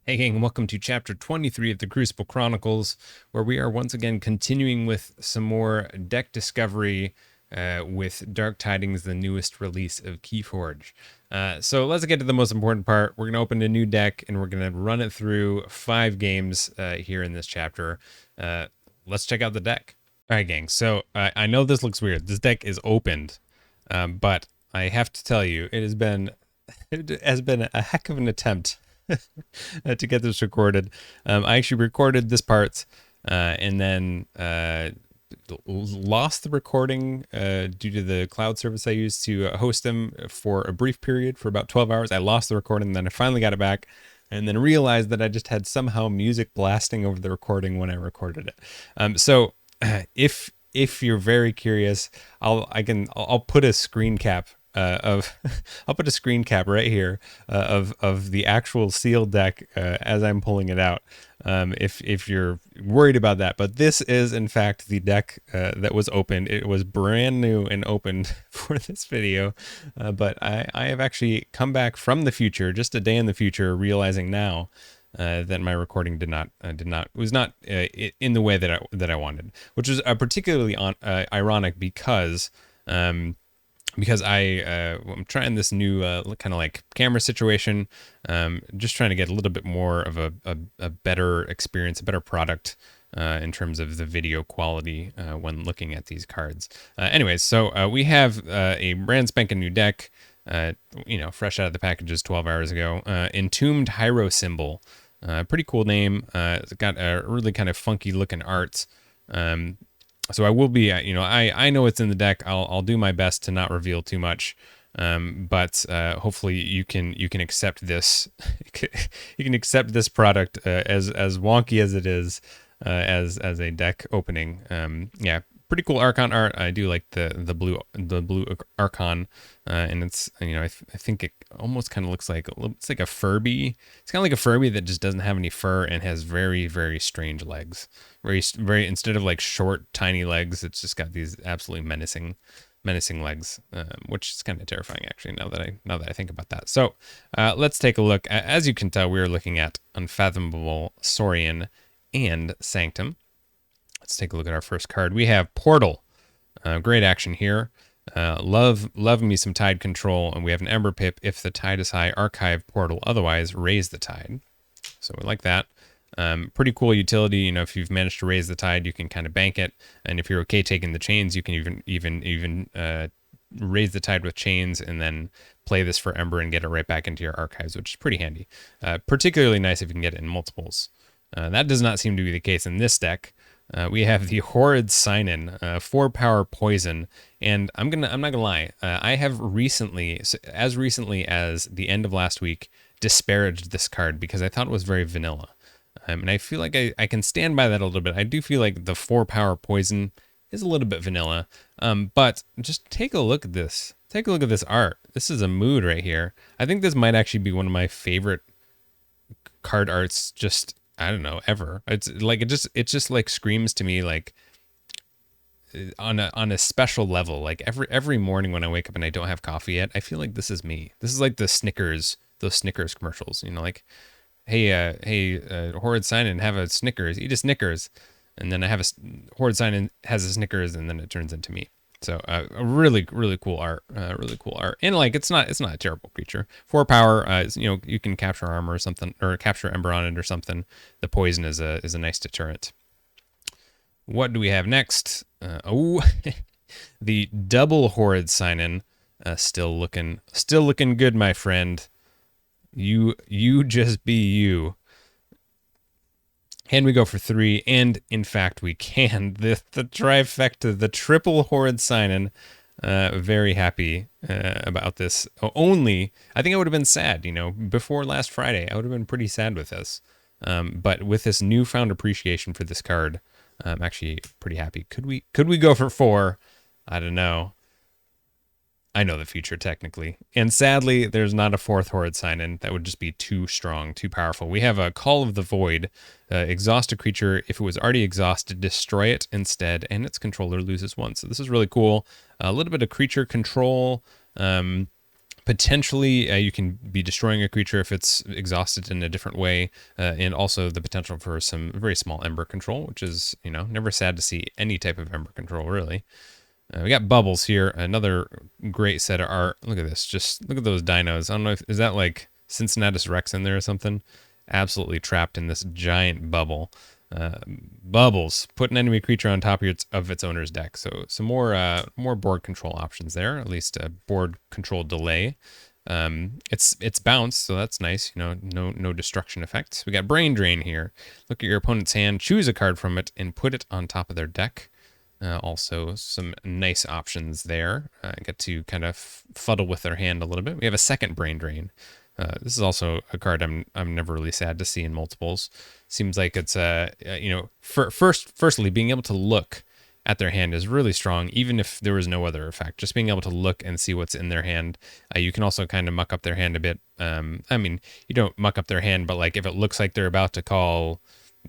Hey gang, welcome to chapter 23 of the Crucible Chronicles, where we are once again continuing with some more deck discovery with Dark Tidings, the newest release of KeyForge. So let's get to the most important part. We're going to open a new deck and we're going to run it through 5 games here in this chapter. Let's check out the deck. All right, gang. So I know this looks weird. This deck is opened, but I have to tell you, it has been a heck of an attempt to get this recorded. I actually recorded this part and then lost the recording due to the cloud service I used to host them for a brief period for about 12 hours. I lost the recording, then I finally got it back, and then realized that I just had somehow music blasting over the recording when I recorded it. So if you're very curious, I'll put a screen cap I'll put a screen cap right here of the actual sealed deck as I'm pulling it out. If you're worried about that, but this is in fact the deck that was opened. It was brand new and opened for this video, but I have actually come back from the future, just a day in the future, realizing now that my recording was not in the way that I wanted, which is particularly ironic because. I'm trying this new kind of like camera situation, just trying to get a little bit more of a better experience, a better product in terms of the video quality when looking at these cards. Anyways, so we have a brand spanking new deck, fresh out of the packages 12 hours ago. Entombed Hyro Symbol, pretty cool name. It's got a really kind of funky looking art. So I will be, I know it's in the deck. I'll do my best to not reveal too much, but hopefully you can accept this. You can accept this product as wonky as it is, as a deck opening. Yeah, pretty cool Archon art. I do like the blue Archon, and it's I think it almost kind of looks like it's like a Furby. It's kind of like a Furby that just doesn't have any fur and has very, very strange legs. Very instead of like short tiny legs, it's just got these absolutely menacing legs, which is kind of terrifying actually now that I think about that. So let's take a look. As you can tell, we are looking at Unfathomable Saurian and Sanctum. Let's take a look at our first card. We have Portal. Great action here. Love me some tide control, and we have an Ember Pip. If the tide is high, archive Portal. Otherwise, raise the tide. So we like that. Pretty cool utility. If you've managed to raise the tide, you can kind of bank it, and if you're okay taking the chains, you can even raise the tide with chains, and then play this for Ember and get it right back into your archives, which is pretty handy. Particularly nice if you can get it in multiples. That does not seem to be the case in this deck. We have the Horrid Sign-In, 4-power poison, and I'm not gonna lie, I have as recently as the end of last week, disparaged this card because I thought it was very vanilla. And I feel like I can stand by that a little bit. I do feel like the 4-power poison is a little bit vanilla, but just take a look at this. Take a look at this art. This is a mood right here. I think this might actually be one of my favorite card arts, just, I don't know, ever. It's like, it just like screams to me like on a special level. Like every morning when I wake up and I don't have coffee yet, I feel like this is me. This is like those Snickers commercials, like, hey, Horrid Sign-In, have a Snickers, eat a Snickers. And then I have a Horrid Sign-In, has a Snickers, and then it turns into me. So a really, really cool art, and like it's not a terrible creature. 4-power, you can capture armor or something, or capture Ember on it or something. The poison is a nice deterrent. What do we have next? The double Horrid Sign-In, still looking good, my friend. You just be you. And we go for 3, and in fact we can. The trifecta, the triple Horrid Sign-In. Very happy about this. Only, I think I would have been sad, before last Friday. I would have been pretty sad with this. But with this newfound appreciation for this card, I'm actually pretty happy. Could we go for 4? I don't know. I know the future technically. And sadly, there's not a 4th Horrid Sign-In. That would just be too strong, too powerful. We have a Call of the Void. Exhaust a creature. If it was already exhausted, destroy it instead, and its controller loses 1. So this is really cool. A little bit of creature control, Potentially, you can be destroying a creature if it's exhausted in a different way, and also the potential for some very small ember control, which is, never sad to see any type of ember control, really. We got bubbles here, another great set of art. Look at this, just look at those dinos. I don't know is that like Cincinnatus Rex in there or something? Absolutely trapped in this giant bubble. Bubbles, put an enemy creature on top of its owner's deck. So some more board control options there, at least a board control delay. It's bounce, so that's nice. No destruction effects. We got brain drain here. Look at your opponent's hand, choose a card from it, and put it on top of their deck. Also some nice options there. Get to kind of fuddle with their hand a little bit. We have a second brain drain. This is also a card I'm never really sad to see in multiples. Seems like it's firstly being able to look at their hand is really strong, even if there was no other effect. Just being able to look and see what's in their hand. You can also kind of muck up their hand a bit. You don't muck up their hand, but like if it looks like they're about to call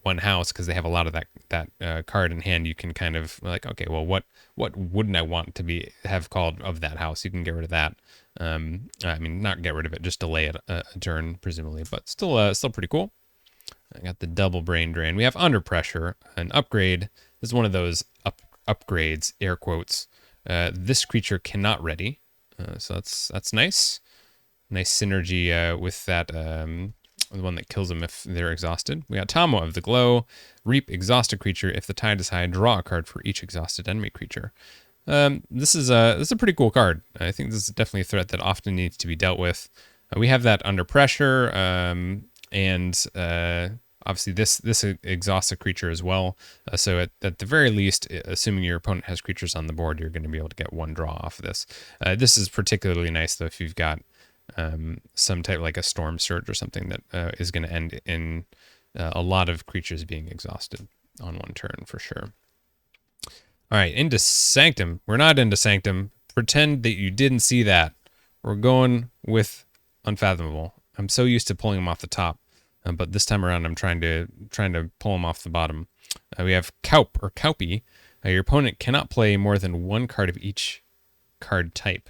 one house because they have a lot of that card in hand, you can kind of like, okay, well, what wouldn't I want to have called of that house? You can get rid of that. Not get rid of it, just delay it a turn, presumably, but still pretty cool. I got the double brain drain. We have under pressure, an upgrade. This is one of those upgrades, air quotes. This creature cannot ready, so that's nice. Nice synergy with that. The one that kills them if they're exhausted. We got Tomo of the Glow. Reap exhausted creature. If the tide is high, draw a card for each exhausted enemy creature. This is a pretty cool card. I think this is definitely a threat that often needs to be dealt with. We have that under pressure, and obviously this exhausts a creature as well. So at the very least, assuming your opponent has creatures on the board, you're going to be able to get one draw off of this. This is particularly nice though if you've got some type like a storm surge or something that is going to end in a lot of creatures being exhausted on one turn for sure. All right, into Sanctum. We're not into Sanctum. Pretend that you didn't see that. We're going with Unfathomable. I'm so used to pulling them off the top, but this time around I'm trying to pull them off the bottom. We have Kaup or Kaupy. Your opponent cannot play more than one card of each card type.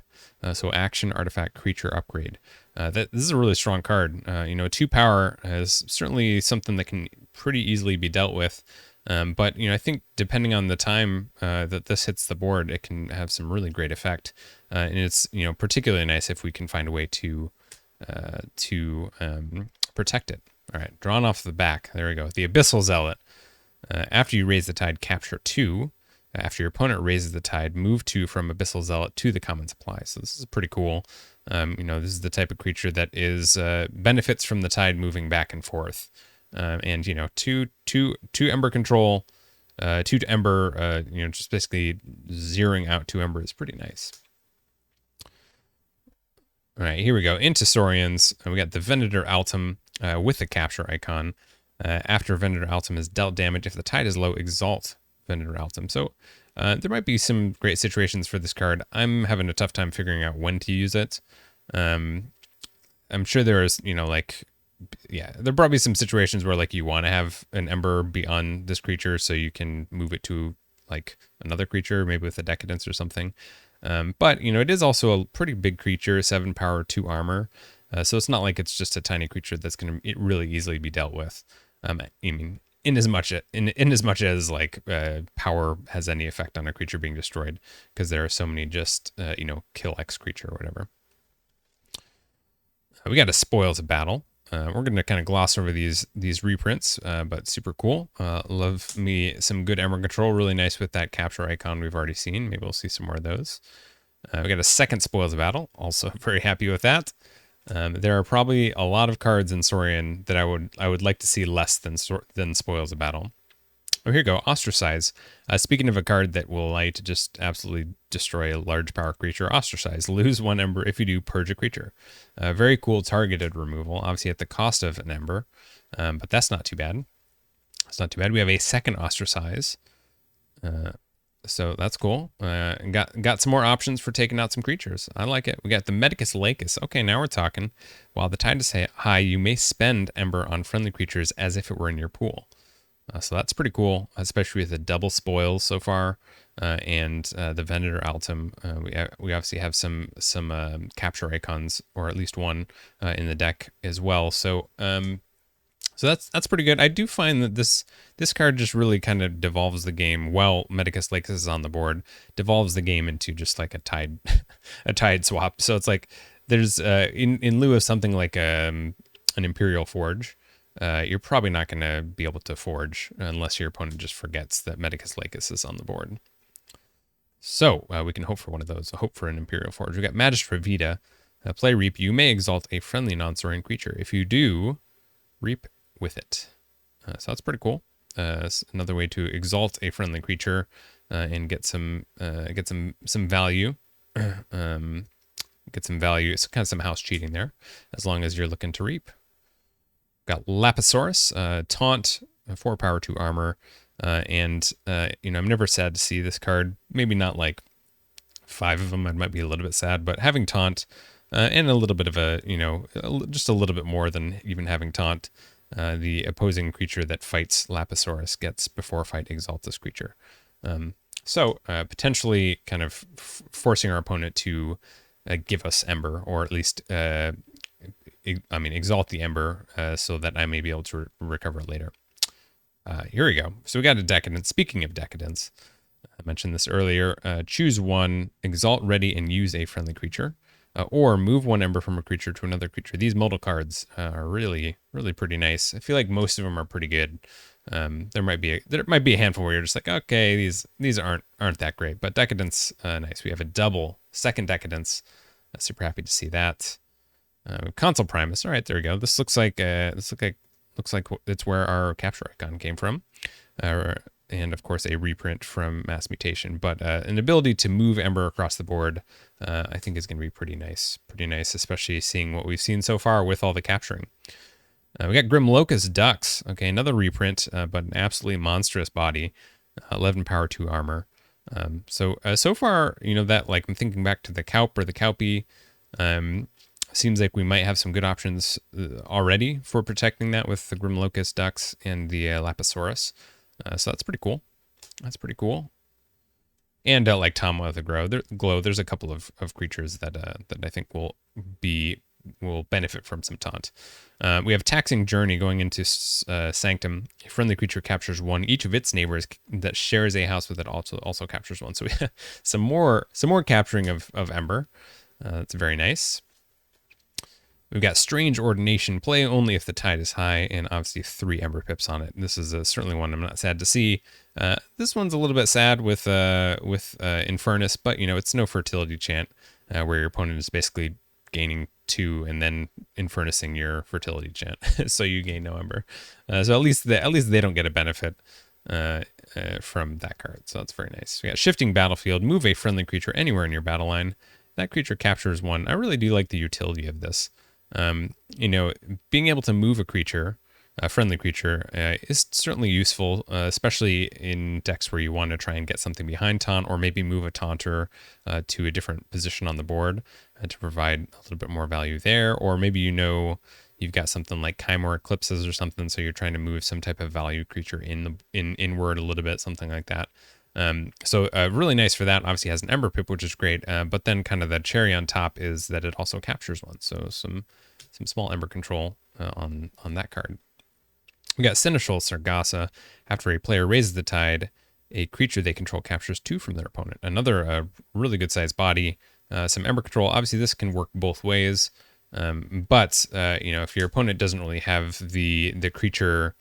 So action, artifact, creature, upgrade. This is a really strong card. 2 power is certainly something that can pretty easily be dealt with. But I think depending on the time that this hits the board, it can have some really great effect. And it's particularly nice if we can find a way to protect it. All right, drawn off the back. There we go. The Abyssal Zealot. After you raise the tide, capture 2. After your opponent raises the tide, move 2 from Abyssal Zealot to the common supply. So this is pretty cool. This is the type of creature that is benefits from the tide moving back and forth. And two ember control, 2 to ember. Just basically zeroing out 2 ember is pretty nice. All right, here we go into Saurians. We got the Venator Altum with the capture icon. After Venator Altum is dealt damage, if the tide is low, exalt Venator Altum. So there might be some great situations for this card. I'm having a tough time figuring out when to use it. I'm sure there is, there are probably some situations where like you want to have an ember be on this creature so you can move it to like another creature, maybe with a Decadence or something. But it is also a pretty big creature, 7 power, 2 armor. So it's not like it's just a tiny creature that's going to really easily be dealt with. In as much as like power has any effect on a creature being destroyed, because there are so many just kill X creature or whatever. We got a Spoils of Battle. We're going to kind of gloss over these reprints, but super cool. Love me some good Ember control. Really nice with that capture icon we've already seen. Maybe we'll see some more of those. We got a second Spoils of Battle. Also very happy with that. There are probably a lot of cards in Saurian that I would like to see less than Spoils of Battle. Oh, here you go. Ostracize. Speaking of a card that will allow you to just absolutely destroy a large power creature, Ostracize. Lose 1 ember. If you do, purge a creature. Very cool targeted removal, obviously at the cost of an ember, but that's not too bad. It's not too bad. We have a second Ostracize. So that's cool. Got some more options for taking out some creatures. I like it. We got the Medicus Lacus. Okay, now we're talking. While the tide is high, you may spend Ember on friendly creatures as if it were in your pool. So that's pretty cool, especially with the double spoils so far, and the Venator Altum. We obviously have some capture icons, or at least one, in the deck as well. So that's pretty good. I do find that this card just really kind of devolves the game. While Medicus Lacus is on the board, devolves the game into just like a tide a tide swap. So it's like there's in lieu of something like an Imperial Forge. You're probably not going to be able to forge unless your opponent just forgets that Medicus Lacus is on the board. So we can hope for one of those. Hope for an Imperial Forge. We got Magistra Vita. Play Reap. You may exalt a friendly non-soaring creature. If you do, Reap with it. So that's pretty cool. It's another way to exalt a friendly creature and get some value. Get some value. It's kind of some house cheating there, as long as you're looking to reap. Got Lapisaurus, taunt, 4 power, 2 armor, and I'm never sad to see this card. Maybe not like 5 of them. I might be a little bit sad, but having taunt and a little bit of just a little bit more than even having taunt. The opposing creature that fights Lapisaurus gets before fight exalt this creature. So potentially kind of forcing our opponent to give us Ember, or at least, exalt the Ember so that I may be able to recover later. Here we go. So we got a Decadence. Speaking of Decadence, I mentioned this earlier. Choose one, exalt ready, and use a friendly creature. Or move 1 Ember from a creature to another creature. These modal cards are really, really pretty nice. I feel like most of them are pretty good. There might be a handful where you're just like, okay, these aren't that great. But Decadence, nice. We have a double second Decadence. Super happy to see that. Consul Primus. All right, there we go. This looks like it's where our capture icon came from. And of course a reprint from Mass Mutation, but an ability to move Ember across the board, I think is going to be pretty nice, especially seeing what we've seen so far with all the capturing. We got Grim Locust Ducks. Okay, another reprint, but an absolutely monstrous body, 11 power, 2 armor. So far, that, like, I'm thinking back to the Kaup or the Kaupie. Seems like we might have some good options already for protecting that with the Grim Locust Ducks and the Lapisaurus. So that's pretty cool. And like Tom with the Glow, there's a couple of creatures that I think will benefit from some taunt. We have Taxing Journey going into Sanctum. A friendly creature captures 1. Each of its neighbors that shares a house with it also captures 1. So we have some more capturing of Ember. That's very nice. We've got Strange Ordination, play only if the tide is high, and obviously 3 Ember Pips on it. This is certainly one I'm not sad to see. This one's a little bit sad with Infernus, but it's no fertility chant where your opponent is basically gaining 2 and then Infernusing your fertility chant, so you gain no Ember. So at least they don't get a benefit from that card. So that's very nice. We got Shifting Battlefield, move a friendly creature anywhere in your battle line. That creature captures 1. I really do like the utility of this. Being able to move a friendly creature, is certainly useful, especially in decks where you want to try and get something behind taunt, or maybe move a taunter to a different position on the board to provide a little bit more value there. Or maybe you've got something like Chimera Eclipses or something, so you're trying to move some type of value creature inward a little bit, something like that. So really nice for that. Obviously has an Ember Pip, which is great. But then kind of the cherry on top is that it also captures 1. So some small Ember control on that card. We got Seneschal Sargassa. After a player raises the tide, a creature they control captures 2 from their opponent. Another really good sized body. Some Ember control. Obviously this can work both ways. But if your opponent doesn't really have the creatures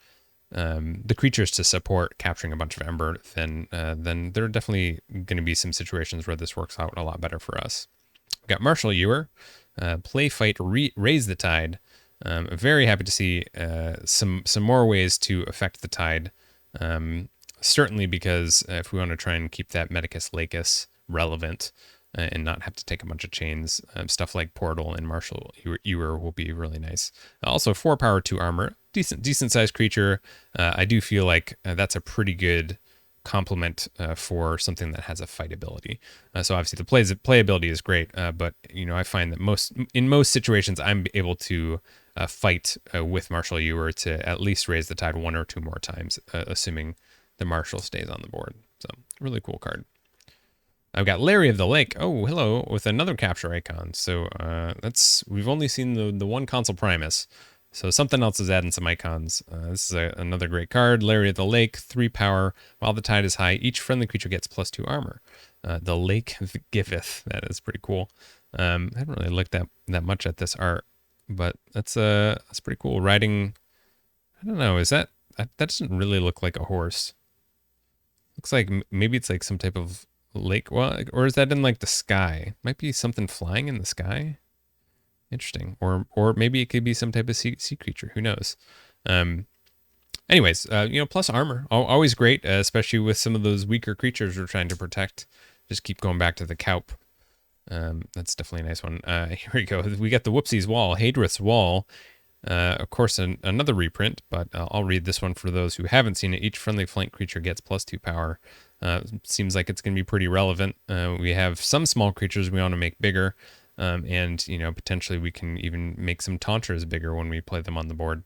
to support capturing a bunch of Ember, then there are definitely going to be some situations where this works out a lot better for us. We got Martial Ewer, play, fight, raise the tide. Very happy to see some more ways to affect the tide. Certainly because if we want to try and keep that Medicus Lacus relevant and not have to take a bunch of chains, stuff like Portal and Martial Ewer will be really nice. Also 4 power, 2 armor, decent sized creature. I do feel like that's a pretty good complement for something that has a fight ability. So obviously the playability is great, but I find that in most situations I'm able to fight with Marshal Ewer to at least raise the tide one or two more times, assuming the Marshal stays on the board. So really cool card. I've got Larry of the Lake. Oh, hello, with another capture icon. So we've only seen the one Consul Primus. So something else is adding some icons. This is another great card. Larry of the Lake, 3 power. While the tide is high, each friendly creature gets +2 armor. The Lake giveth. That is pretty cool. I haven't really looked that much at this art, but that's pretty cool. Riding, I don't know, that doesn't really look like a horse. Looks like maybe it's like some type of lake. Well, or is that in like the sky? Might be something flying in the sky. Interesting. Or maybe it could be some type of sea creature. Who knows? Anyways, plus armor. Always great, especially with some of those weaker creatures we're trying to protect. Just keep going back to the Kaup. That's definitely a nice one. Here we go. We got the Whoopsies Wall, Hadrith's Wall. Of course, another reprint, but I'll read this one for those who haven't seen it. Each friendly flank creature gets +2 power. Seems like it's going to be pretty relevant. We have some small creatures we want to make bigger. And potentially we can even make some Taunters bigger when we play them on the board.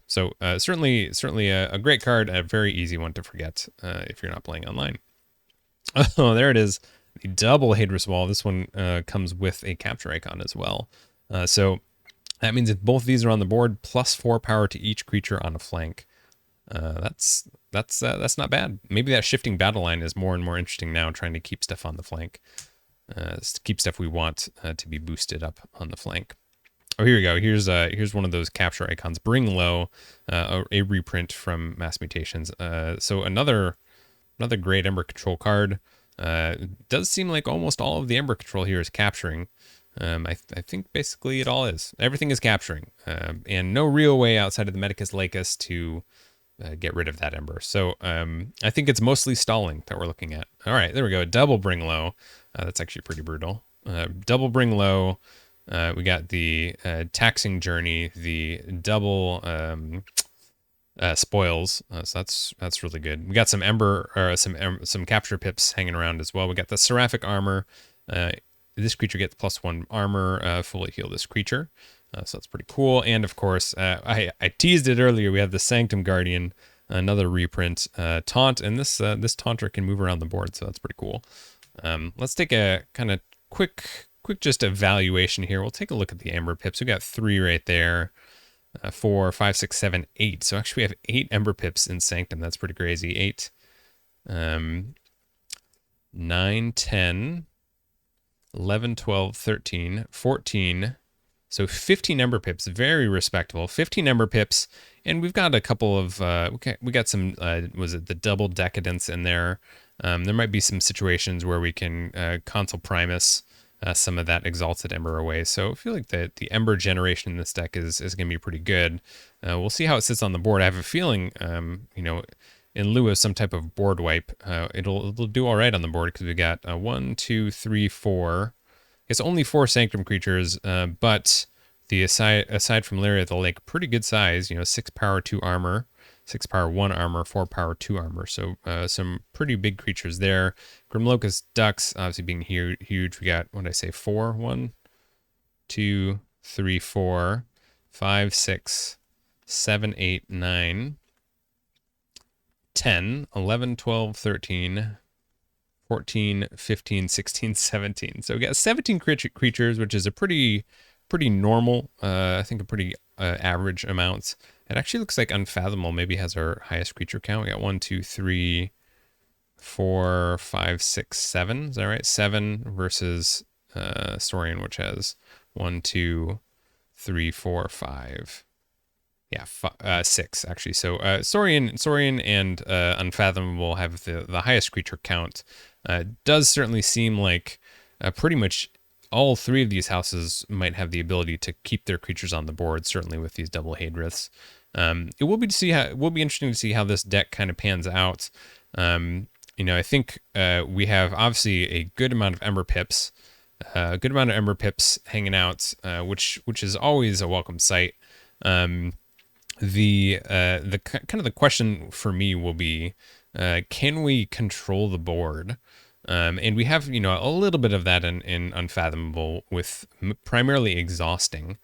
So certainly a great card, a very easy one to forget if you're not playing online. Oh, there it is, the double Hadrith's Wall. This one comes with a capture icon as well. So that means if both of these are on the board, +4 power to each creature on a flank. That's not bad. Maybe that shifting battle line is more and more interesting now, trying to keep stuff on the flank. Keep stuff we want to be boosted up on the flank. Oh, here we go. Here's one of those capture icons. Bring Low, a reprint from Mass Mutations. So another great Ember Control card. Does seem like almost all of the Ember Control here is capturing. I think basically it all is. Everything is capturing, and no real way outside of the Medicus Lacus to get rid of that Ember. So I think it's mostly stalling that we're looking at. All right, there we go. Double Bring Low. That's actually pretty brutal. Double Bring Low. We got the Taxing Journey, the double spoils. So that's really good. We got some Ember or some capture pips hanging around as well. We got the Seraphic Armor. This creature gets +1 armor. Fully heal this creature. So that's pretty cool. And of course, I teased it earlier. We have the Sanctum Guardian, another reprint, Taunt, and this Taunter can move around the board, so that's pretty cool. Let's take a kind of quick just evaluation here. We'll take a look at the Ember Pips. We got 3 right there, 4, 5, 6, 7, 8. So actually we have 8 Ember Pips in Sanctum. That's pretty crazy. 8, 9, 10, 11, 12, 13, 14. So 15 Ember Pips, very respectable. 15 Ember Pips, and we've got a couple of, we got some, was it the double Decadence in there? There might be some situations where we can Consul Primus some of that Exalted Ember away. So I feel like the Ember generation in this deck is going to be pretty good. We'll see how it sits on the board. I have a feeling, in lieu of some type of board wipe, it'll do all right on the board because we got 1, 2, 3, 4. It's only 4 Sanctum creatures, but the aside from Larry of the Lake, pretty good size. 6 power, 2 armor, 6 power, 1 armor, 4 power, 2 armor. So some pretty big creatures there. Grimlocust Ducks, obviously being huge. We got, what did I say, 4? 1, 2, 3, 4, 5, 6, 7, 8, 9, 10, 11, 12, 13, 14, 15, 16, 17. So we got 17 creatures, which is a pretty normal, I think a pretty average amount. It actually looks like Unfathomable maybe has our highest creature count. We got 1, 2, 3, 4, 5, 6, 7. Is that right? 7 versus Saurian, which has 1, 2, 3, 4, 5. Yeah, 6 actually. So Saurian and Unfathomable have the highest creature count. Does certainly seem like pretty much all 3 of these houses might have the ability to keep their creatures on the board. Certainly with these double Hadriths. It will be interesting to see how this deck kind of pans out. I think we have obviously a good amount of Ember Pips, hanging out, which is always a welcome sight. The kind of the question for me will be, can we control the board? And we have, a little bit of that in Unfathomable with primarily exhausting,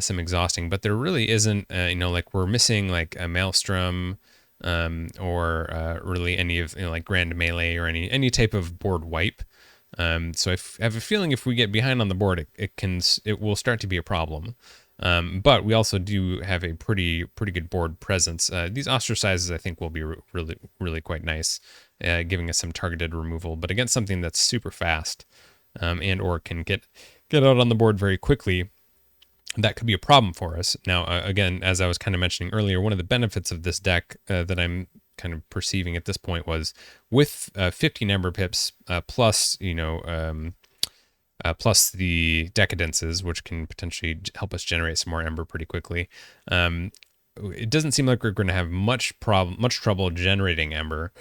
some exhausting, but there really isn't, like we're missing like a Maelstrom, or really any of, like Grand Melee or any type of board wipe. So I have a feeling if we get behind on the board, it will start to be a problem. But we also do have a pretty good board presence. These ostracizes, I think, will be really, really quite nice, giving us some targeted removal. But against something that's super fast, and or can get out on the board very quickly, that could be a problem for us. Now, again, as I was kind of mentioning earlier, one of the benefits of this deck that I'm kind of perceiving at this point was with 15 Ember Pips plus, plus the Decadences, which can potentially help us generate some more Ember pretty quickly. It doesn't seem like we're going to have much trouble generating Ember,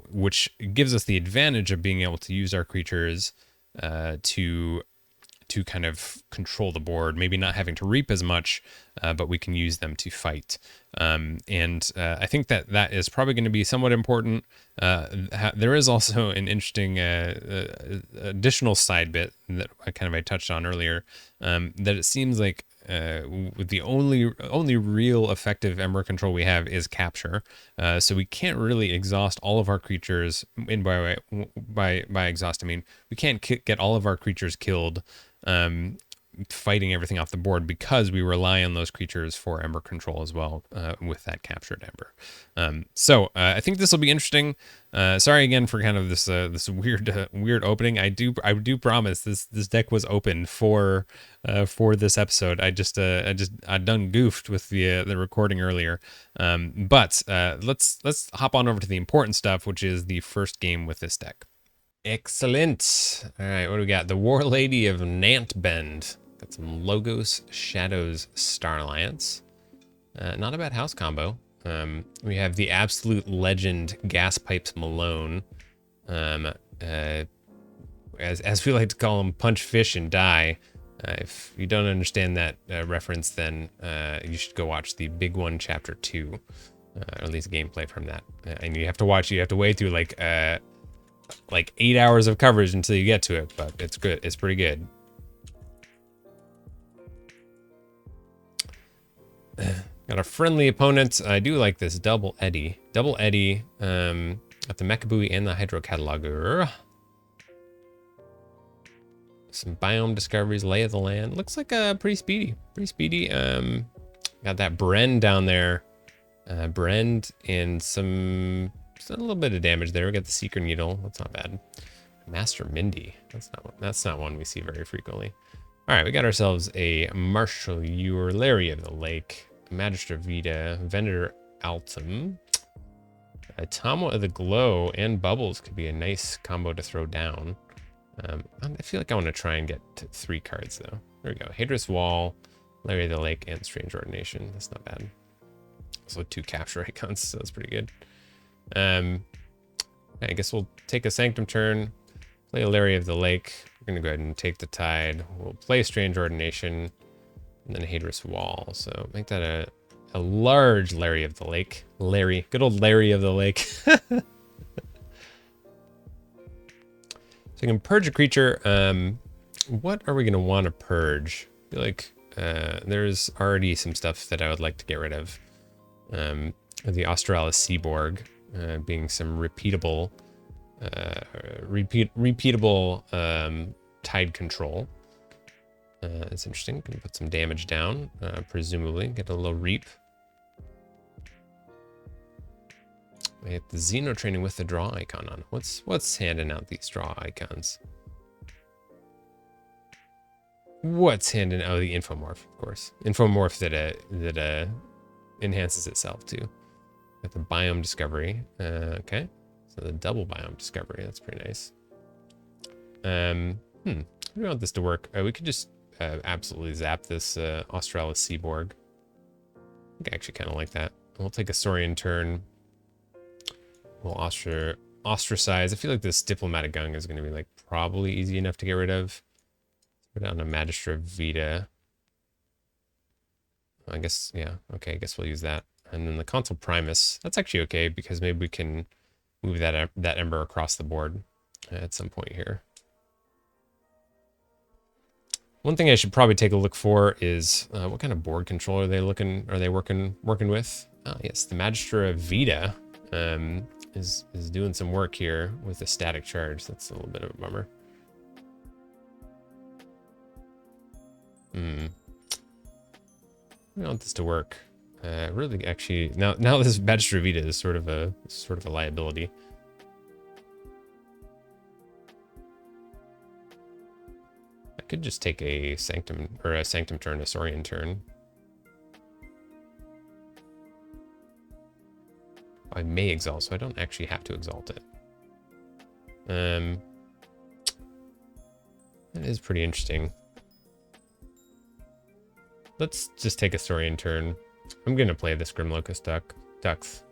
which gives us the advantage of being able to use our creatures to kind of control the board, maybe not having to reap as much, but we can use them to fight. And I think that is probably going to be somewhat important. There is also an interesting additional side bit that I touched on earlier, that it seems like the only real effective Ember control we have is capture. So we can't really exhaust all of our creatures. And by exhaust, I mean we can't get all of our creatures killed, fighting everything off the board, because we rely on those creatures for Ember control as well, with that captured Ember. So I think this will be interesting. Sorry again for kind of this weird opening. I do promise this deck was open for this episode. I done goofed with the recording earlier. But let's hop on over to the important stuff, which is the first game with this deck. Excellent. All right, what do we got? The War Lady of Nantbend. Got some Logos, Shadows, Star Alliance. Not a bad house combo. We have the absolute legend Gas Pipes Malone. As we like to call him, Punch Fish and Die. If you don't understand that reference, then you should go watch the Big One Chapter 2, or at least gameplay from that. And you have to wade through like 8 hours of coverage until you get to it, but it's good. It's pretty good. Got a friendly opponent. I do like this Double Eddy. Got the Mechabui and the Hydro Cataloger. Some biome discoveries, Lay of the Land. Looks like pretty speedy. Got that Bren down there. Bren and a little bit of damage there. We got the Seeker Needle. That's not bad. Master Mindy. That's not one we see very frequently. All right, we got ourselves a Marshal Ewer, Larry of the Lake, Magister Vita, Vendor Altum, Tomo of the Glow, and Bubbles could be a nice combo to throw down. I feel like I want to try and get to 3 cards though. There we go. Hadris Wall, Larry of the Lake, and Strange Ordination. That's not bad. Also 2 capture icons, so that's pretty good. I guess we'll take a Sanctum turn, play a Larry of the Lake. We're going to go ahead and take the Tide. We'll play Strange Ordination, and then Hadris Wall. So make that a large Larry of the Lake. Good old Larry of the Lake. So you can purge a creature. What are we going to want to purge? I feel like there's already some stuff that I would like to get rid of. The Australis Seaborg. Being some repeatable tide control. It's interesting. Can put some damage down, presumably get a little reap. We have the Xeno training with the draw icon on. What's handing out these draw icons? What's handing out? The Infomorph, of course. Infomorph that enhances itself too. Got the biome discovery. Okay, so the double biome discovery. That's pretty nice. We want this to work. We could just absolutely zap this Australis Seaborg. I think I actually kind of like that. We'll take a Saurian turn. We'll ostracize. I feel like this Diplomatic Gung is going to be like probably easy enough to get rid of. Put down a Magistra Vita. I guess, yeah. Okay, I guess we'll use that. And then the Consul Primus, that's actually okay because maybe we can move that ember across the board at some point here. One thing I should probably take a look for is what kind of board controller are they working with? Oh yes, the Magistra Vita is doing some work here with a static charge. That's a little bit of a bummer. I want this to work. Really, actually, now this Magistra Vita is sort of a liability. I could just take a Sanctum turn, a Saurian turn. I may exalt, so I don't actually have to exalt it. That is pretty interesting. Let's just take a Saurian turn. I'm gonna play this Grim Locust Ducks.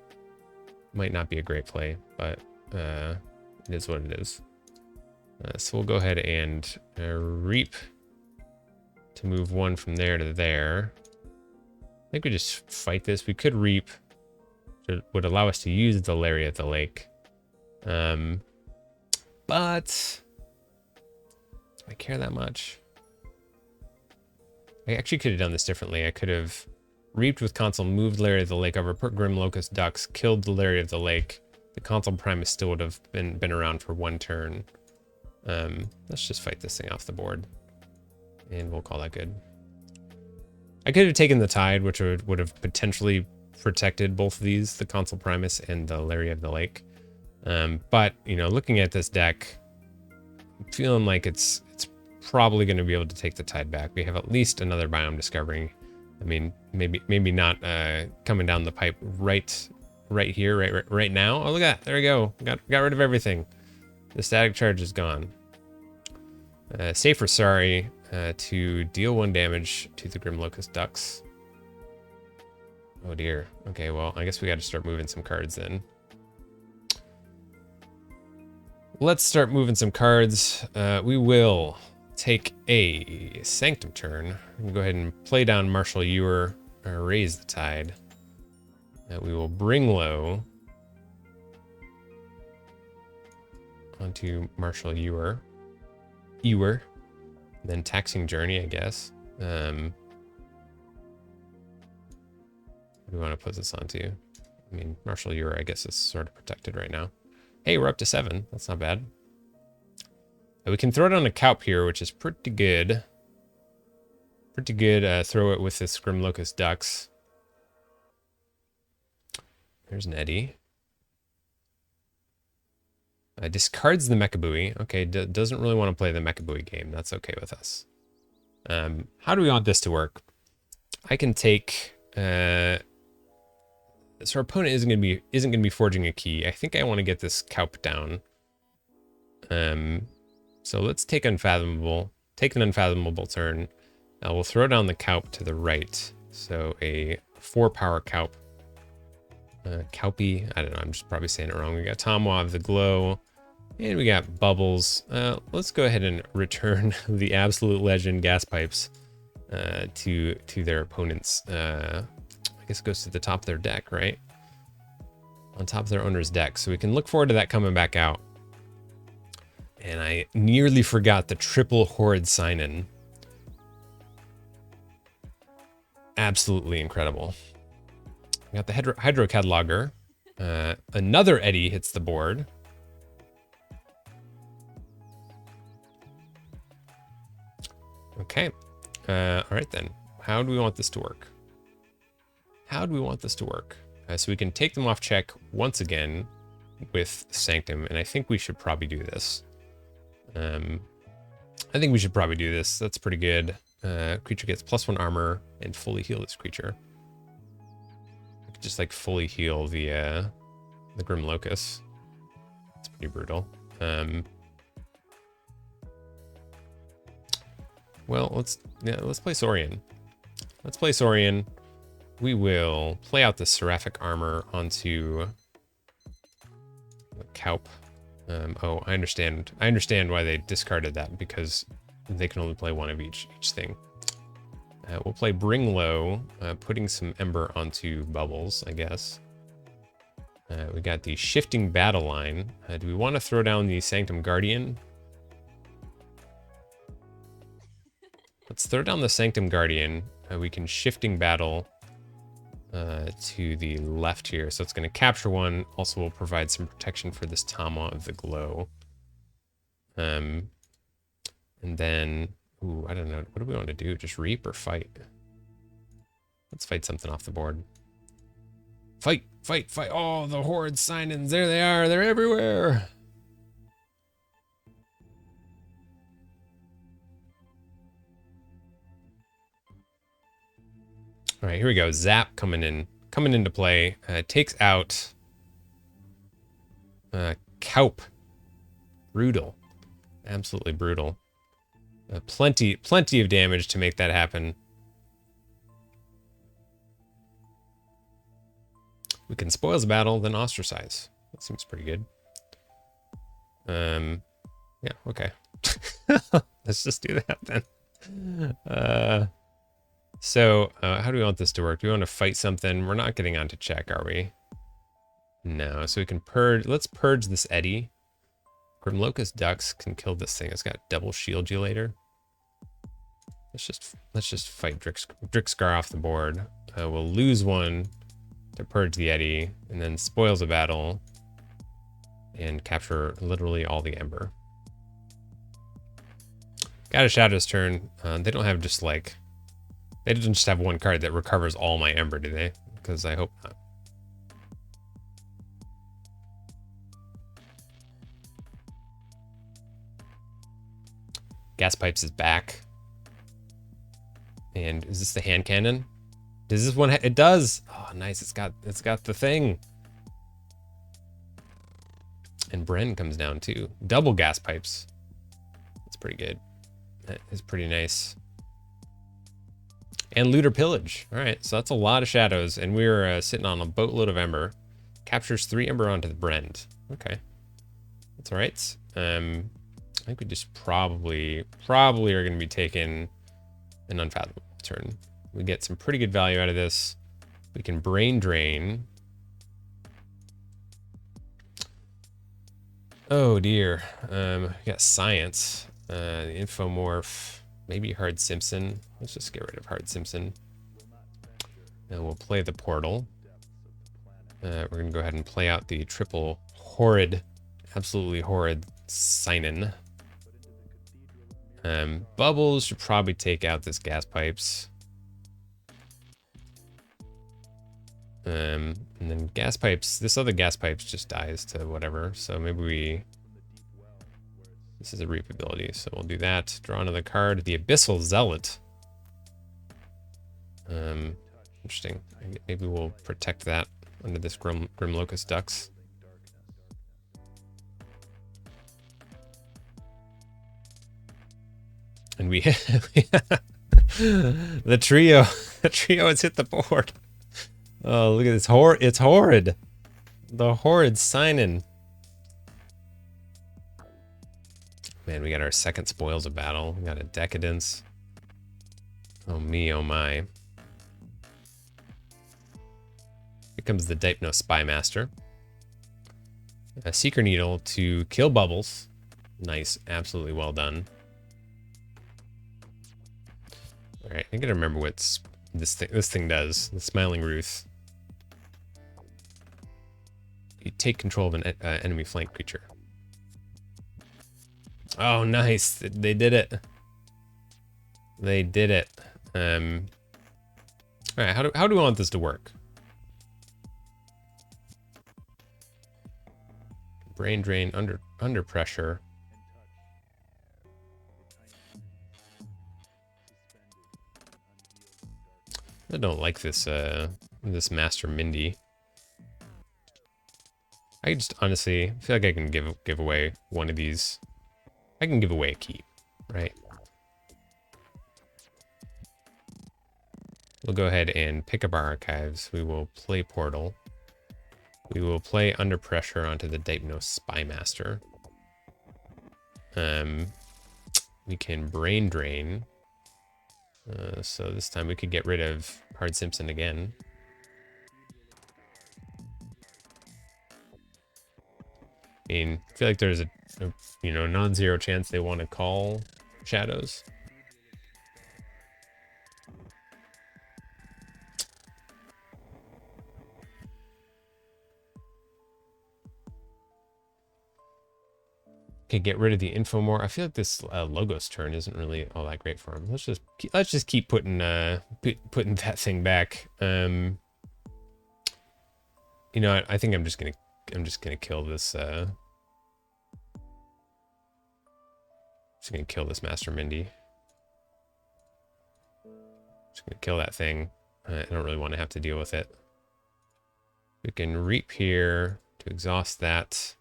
Might not be a great play, but it is what it is. So we'll go ahead and reap to move one from there to there. I think we just fight this. We could reap, which would allow us to use the Lariat of the Lake. But do I care that much? I actually could have done this differently. I could have reaped with Consul, moved Lariat of the Lake over, put Grim Locust Ducks, killed the Lariat of the Lake. The Consul Primus still would have been around for one turn. Let's just fight this thing off the board, and we'll call that good. I could have taken the Tide, which would have potentially protected both of these, the Consul Primus and the Lariat of the Lake. But you know, looking at this deck, I'm feeling like it's probably going to be able to take the Tide back. We have at least another biome discovery. I mean, maybe not coming down the pipe right here, right now. Oh, look at that! There we go. Got rid of everything. The static charge is gone. Safe or sorry to deal 1 damage to the Grim Locust Ducks. Oh dear. Okay, well, I guess we got to start moving some cards then. Let's start moving some cards. We will take a Sanctum turn. We can go ahead and play down Marshal Ewer, raise the Tide. We will bring low onto Marshal Ewer, then Taxing Journey, I guess. What do we want to put this onto? I mean, Marshal Ewer, I guess, is sort of protected right now. Hey, we're up to 7. That's not bad. We can throw it on a Kaup here, which is pretty good. Pretty good. Throw it with this Grim Locust Ducks. There's an Eddy. Discards the Mechabui. Okay, doesn't really want to play the Mechabui game. That's okay with us. How do we want this to work? I can take. So our opponent isn't gonna be forging a key. I think I want to get this Kaup down. So let's take Unfathomable. Take an Unfathomable turn. We'll throw down the Kaup to the right. So a 4-power Kaup. Kaupy. I don't know. I'm just probably saying it wrong. We got Tomwav, the Glow. And we got Bubbles. Let's go ahead and return the Absolute Legend Gas Pipes to their opponents. I guess it goes to the top of their deck, right? On top of their owner's deck. So we can look forward to that coming back out. And I nearly forgot the triple Horde sign-in. Absolutely incredible. We got the Hydro Cataloger. Another Eddy hits the board. Okay. All right then. How do we want this to work? So we can take them off check once again with Sanctum, and I think we should probably do this. That's pretty good. Creature gets +1 armor and fully heal this creature. I could just like fully heal the Grim Locust. It's pretty brutal. Well, let's play Saurian. We will play out the Seraphic Armor onto the Kaup. Oh, I understand why they discarded that, because they can only play one of each thing. We'll play Bring Low, putting some Ember onto Bubbles, I guess. We got the shifting battle line. Do we want to throw down the Sanctum Guardian? Let's throw down the Sanctum Guardian. We can shifting battle to the left here. So it's going to capture one. Also will provide some protection for this Tama of the Glow. And then, ooh, I don't know. What do we want to do? Just reap or fight? Let's fight something off the board. Fight, fight, fight. Oh, the horde sign-ins. There they are. They're everywhere. All right, here we go. Zap coming into play. Takes out Kaup. Brutal. Absolutely brutal. Plenty of damage to make that happen. We can spoils the battle, then ostracize. That seems pretty good. Yeah, okay. Let's just do that then. So how do we want this to work? Do we want to fight something? We're not getting onto check, are we? No, so we can purge. Let's purge this Eddy. Grimlocust Ducks can kill this thing. It's got double shield you later. Let's just fight Drixgar off the board. We'll lose one to purge the Eddy, and then spoils a battle and capture literally all the Ember. Got a Shadow's turn. They don't have just like, they didn't just have one card that recovers all my Ember, do they? Because I hope not. Gas Pipes is back. And is this the hand cannon? Does this one? It does. Oh, nice. It's got the thing. And Bren comes down too. Double Gas Pipes. That's pretty good. That is pretty nice. And Looter Pillage. All right, so that's a lot of shadows, and we're sitting on a boatload of Ember. Captures 3 Ember onto the Brend. Okay, that's all right. I think we just probably are going to be taking an Unfathomable turn. We get some pretty good value out of this. We can Brain Drain. Oh dear. We got Science. The Infomorph. Maybe Hard Simpson. Let's just get rid of Hard Simpson. And we'll play the Portal. We're going to go ahead and play out the triple horrid, absolutely horrid sign-in. Bubbles should probably take out this Gas Pipes. And then Gas Pipes, this other Gas Pipes just dies to whatever. So maybe this is a reap ability, so we'll do that. Draw another card, the Abyssal Zealot. Interesting. Maybe we'll protect that under this Grimlocust Ducks. And we the trio has hit the board. Oh, look at this it's horrid. The horrid sign-in. Man, we got our second spoils of battle. We got a Decadence. Oh me, oh my. Here comes the Dipno Spymaster. A Seeker Needle to kill Bubbles. Nice, absolutely well done. All right, I gotta remember what this thing does. The Smiling Ruth. You take control of an enemy flank creature. Oh, nice! They did it. They did it. All right, how do we want this to work? Brain Drain under pressure. I don't like this this Master Mindy. I just honestly feel like I can give away one of these. I can give away a key, right? We'll go ahead and pick up our archives. We will play Portal. We will play Under Pressure onto the Dipno Spymaster. We can Brain Drain. So this time we could get rid of Hard Simpson again. I mean, I feel like there's a non-zero chance they want to call shadows. Okay, get rid of the info more. I feel like this Logos turn isn't really all that great for him. Let's just keep putting putting that thing back. You know, I think I'm just gonna kill this. Just gonna kill this Master Mindy. Just gonna kill that thing. I don't really want to have to deal with it. We can reap here to exhaust that.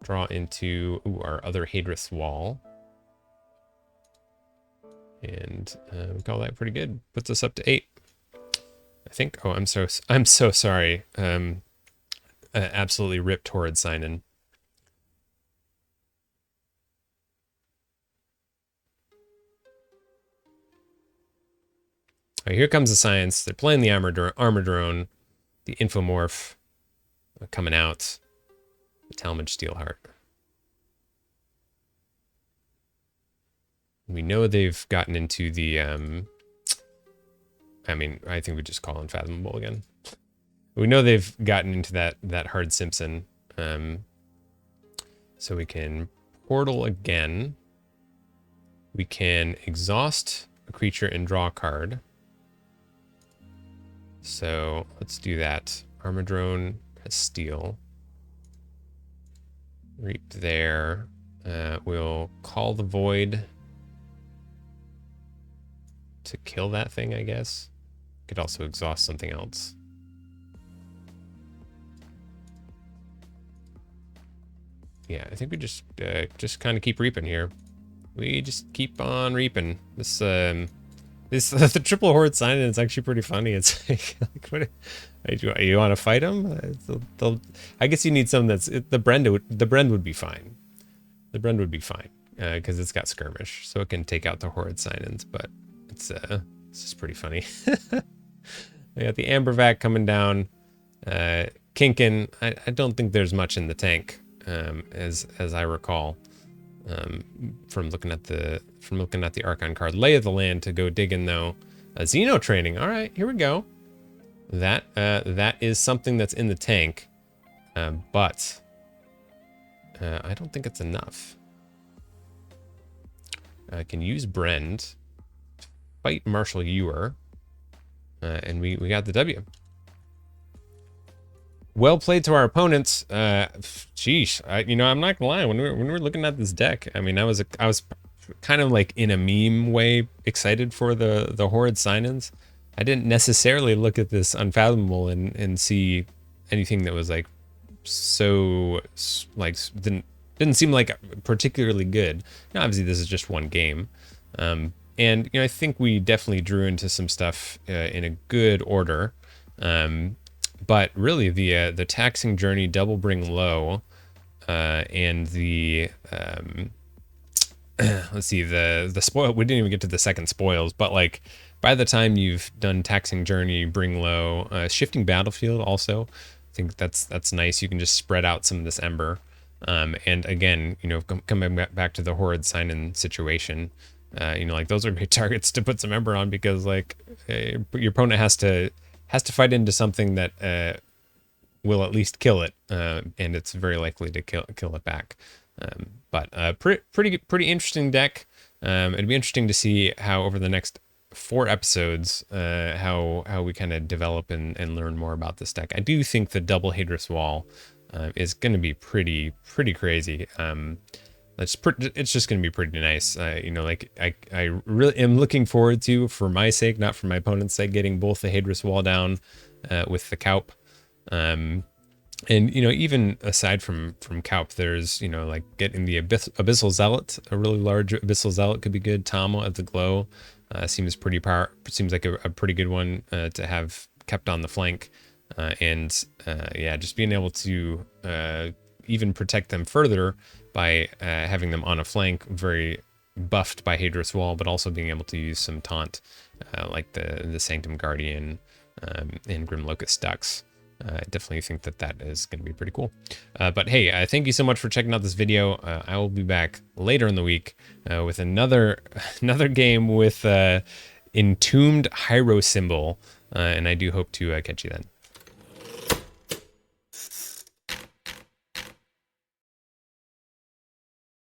Draw into our other Hadrith wall. And we call that pretty good. Puts us up to 8. I think. Oh, I'm so sorry. Absolutely ripped Horrid Sign-In. Right, here comes the science. They're playing the armor drone, the infomorph coming out, the Talmadge Steelheart. We know they've gotten into the. I mean, I think we just call Unfathomable again. We know they've gotten into that Hard Simpson. So we can portal again. We can exhaust a creature and draw a card. So let's do that. Armadrone has steel. Reap there. We'll call the void to kill that thing, I guess. Could also exhaust something else. Yeah, I think we just kind of keep reaping here. We just keep on reaping. This the triple horde sign-in is actually pretty funny. It's like what, you want to fight them? I guess you need something that's the Brend would be fine. The Brend would be fine because it's got skirmish, so it can take out the horde sign-ins. But it's just pretty funny. We got the Ambervac coming down. Kinkin. I don't think there's much in the tank, as I recall. From looking at the Archon card. Lay of the Land to go digging though. Xeno training. All right, here we go. That is something that's in the tank, but I don't think it's enough. I can use Brend, fight Marshal Ewer, and we got the W. Well played to our opponents. Sheesh, I'm not gonna lie. When we were looking at this deck, I mean, I was kind of like in a meme way excited for the Horrid sign-ins. I didn't necessarily look at this Unfathomable and see anything that was like so like didn't seem like particularly good. Now, obviously, this is just one game, and I think we definitely drew into some stuff in a good order. But really, the Taxing Journey, Double Bring Low, and the let's see, the spoil. We didn't even get to the second spoils, but like by the time you've done Taxing Journey, Bring Low, Shifting Battlefield, also, I think that's nice. You can just spread out some of this Ember, and again, coming back to the Horrid sign-in situation, like those are great targets to put some Ember on because like your opponent has to fight into something that will at least kill it, and it's very likely to kill it back. But pretty interesting deck. It'd be interesting to see how over the next 4 episodes, how we kind of develop and learn more about this deck. I do think the double Hadrith Wall is going to be pretty crazy. It's just going to be pretty nice. Like I really am looking forward to, for my sake, not for my opponent's sake, getting both the Hadrith Wall down with the Kaup. And even aside from Kaup, there's like getting the Abyssal Zealot. A really large Abyssal Zealot could be good. Tomo at the Glow seems like a pretty good one to have kept on the flank. Just being able to even protect them further by having them on a flank, very buffed by Hadrith Wall, but also being able to use some taunt like the Sanctum Guardian and Grim Locust Ducks. I definitely think that that is going to be pretty cool. But hey, thank you so much for checking out this video. I will be back later in the week with another game with Entombed Hyro Symbol, and I do hope to catch you then.